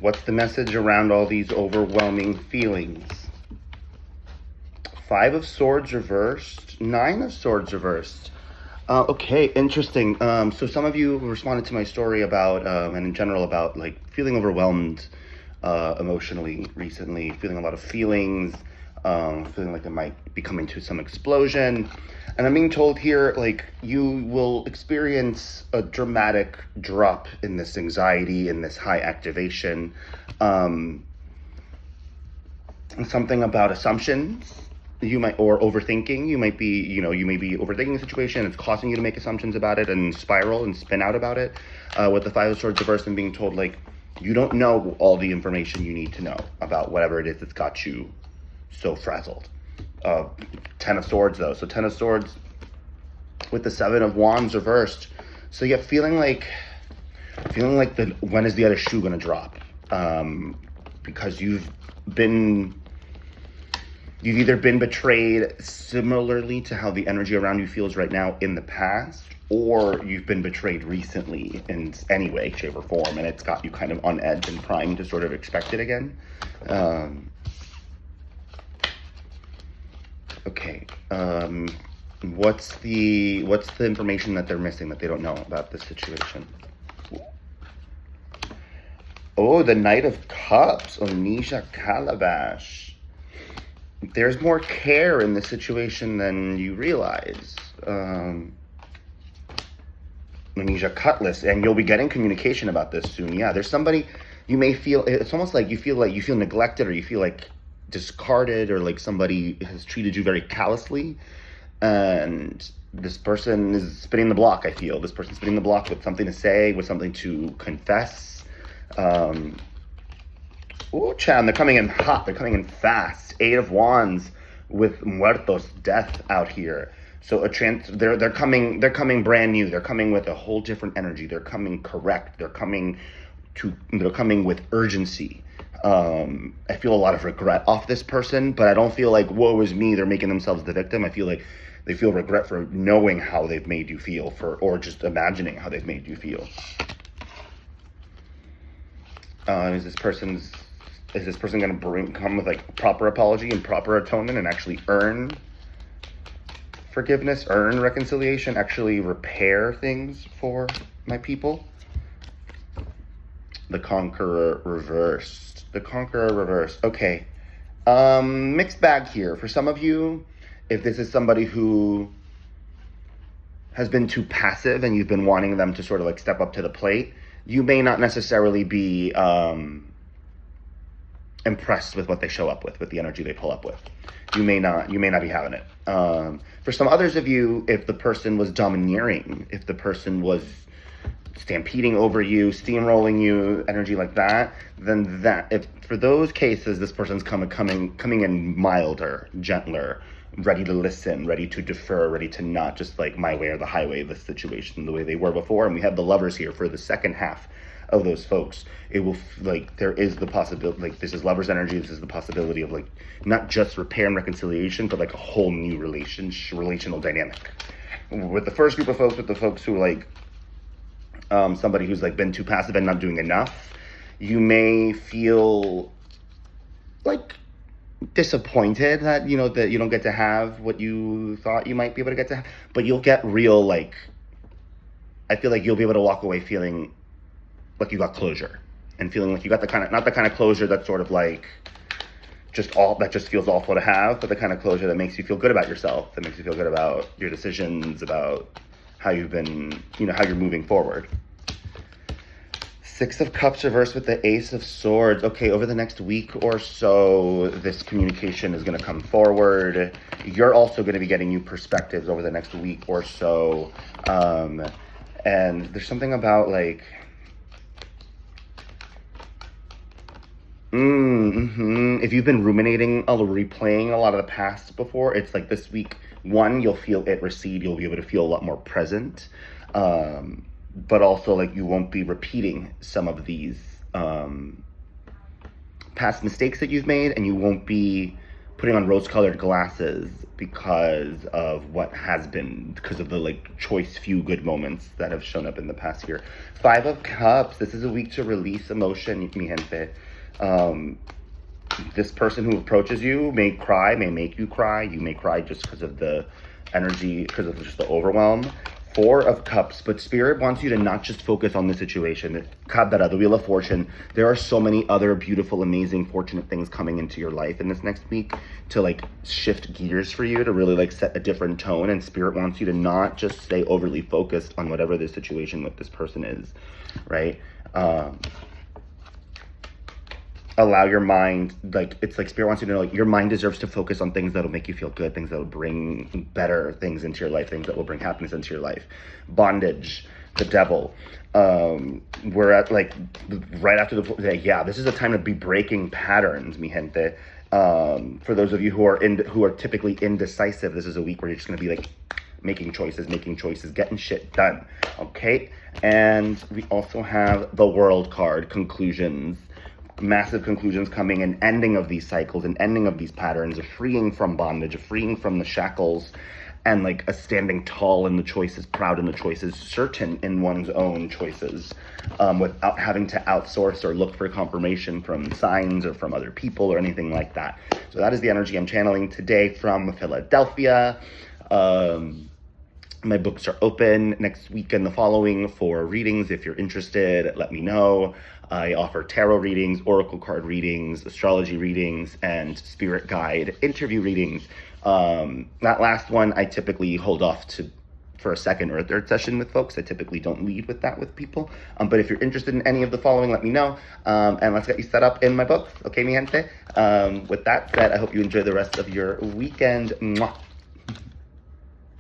What's the message around all these overwhelming feelings? 5 of Swords reversed, 9 of Swords reversed. Okay, interesting. So some of you responded to my story about, and in general about like feeling overwhelmed emotionally recently, feeling a lot of feelings, feeling like it might be coming to some explosion. And I'm being told here, like, you will experience a dramatic drop in this anxiety, in this high activation. Something about assumptions. You might, or overthinking. You may be overthinking the situation. It's causing you to make assumptions about it and spiral and spin out about it. With the 5 of Swords reversed and being told, like, you don't know all the information you need to know about whatever it is that's got you so frazzled. 10 of Swords, though. So 10 of Swords with the 7 of Wands reversed. So yeah, feeling like when is the other shoe going to drop? Because you've either been betrayed similarly to how the energy around you feels right now in the past, or you've been betrayed recently in any way, shape, or form, and it's got you kind of on edge and primed to sort of expect it again. Okay. What's the information that they're missing that they don't know about this situation? Oh, the Knight of Cups, Onisha Calabash. There's more care in this situation than you realize. Onisha Cutlass, and you'll be getting communication about this soon. Yeah, there's somebody you may feel, it's almost like you feel neglected, or you feel like discarded, or like somebody has treated you very callously, and this person is spinning the block. I feel this person's spinning the block with something to say, with something to confess. Ooh, Chan, they're coming in hot. They're coming in fast. 8 of Wands with Muertos, death out here. So they're coming brand new. They're coming with a whole different energy. They're coming correct. They're coming with urgency. I feel a lot of regret off this person, but I don't feel like woe is me. They're making themselves the victim. I feel like they feel regret for knowing how they've made you feel, or just imagining how they've made you feel. Is this person going to come with like proper apology and proper atonement and actually earn forgiveness, earn reconciliation, actually repair things for my people? The Conqueror reversed. Okay. Mixed bag here. For some of you, if this is somebody who has been too passive and you've been wanting them to sort of like step up to the plate, you may not necessarily be impressed with what they show up with the energy they pull up with. You may not be having it. For some others of you, if the person was domineering, if the person was stampeding over you, steamrolling you, energy like that, then if for those cases, this person's coming in milder, gentler, ready to listen, ready to defer, ready to not just like my way or the highway, this situation, the way they were before. And we have the Lovers here for the second half of those folks. It will, like, there is the possibility, like, this is Lovers energy. This is the possibility of like not just repair and reconciliation, but like a whole new relational dynamic. With the first group of folks, with the folks who like somebody who's like been too passive and not doing enough, you may feel like disappointed that you don't get to have what you thought you might be able to get to have, but you'll get real, like, I feel like you'll be able to walk away feeling like you got closure, and feeling like you got not the kind of closure that's sort of like that just feels awful to have, but the kind of closure that makes you feel good about yourself, that makes you feel good about your decisions, about how you've been, how you're moving forward. 6 of Cups reversed with the Ace of Swords. Okay, over the next week or so, this communication is going to come forward. You're also going to be getting new perspectives over the next week or so. And there's something about like, if you've been ruminating, replaying a lot of the past before, it's like this week, you'll feel it recede. You'll be able to feel a lot more present. But also, like, you won't be repeating some of these past mistakes that you've made, and you won't be putting on rose-colored glasses because of what has been, because of the like choice few good moments that have shown up in the past year. 5 of Cups. This is a week to release emotion, mi gente. This person who approaches you may cry, may make you cry. You may cry just because of the energy, because of just the overwhelm. 4 of Cups, but Spirit wants you to not just focus on the situation. Kadara, the Wheel of Fortune. There are so many other beautiful, amazing, fortunate things coming into your life in this next week to like shift gears for you, to really like set a different tone. And Spirit wants you to not just stay overly focused on whatever the situation with this person is, right? Allow your mind, like, it's like Spirit wants you to know, like, your mind deserves to focus on things that'll make you feel good, things that'll bring better things into your life, things that will bring happiness into your life. Bondage, the Devil. We're at, like, right after the, yeah, this is a time to be breaking patterns, mi gente. For those of you who are typically indecisive, this is a week where you're just going to be, like, making choices, getting shit done, okay? And we also have the World card, conclusions. Massive conclusions coming, an ending of these cycles, an ending of these patterns, a freeing from bondage, a freeing from the shackles, and like a standing tall in the choices, proud in the choices, certain in one's own choices, without having to outsource or look for confirmation from signs or from other people or anything like that. So that is the energy I'm channeling today from Philadelphia. My books are open next week and the following for readings. If you're interested, let me know. I offer tarot readings, oracle card readings, astrology readings, and spirit guide interview readings. That last one, I typically hold off for a second or a third session with folks. I typically don't lead with that with people. But if you're interested in any of the following, let me know. And let's get you set up in my books. Okay, mi gente? With that said, I hope you enjoy the rest of your weekend. Mwah.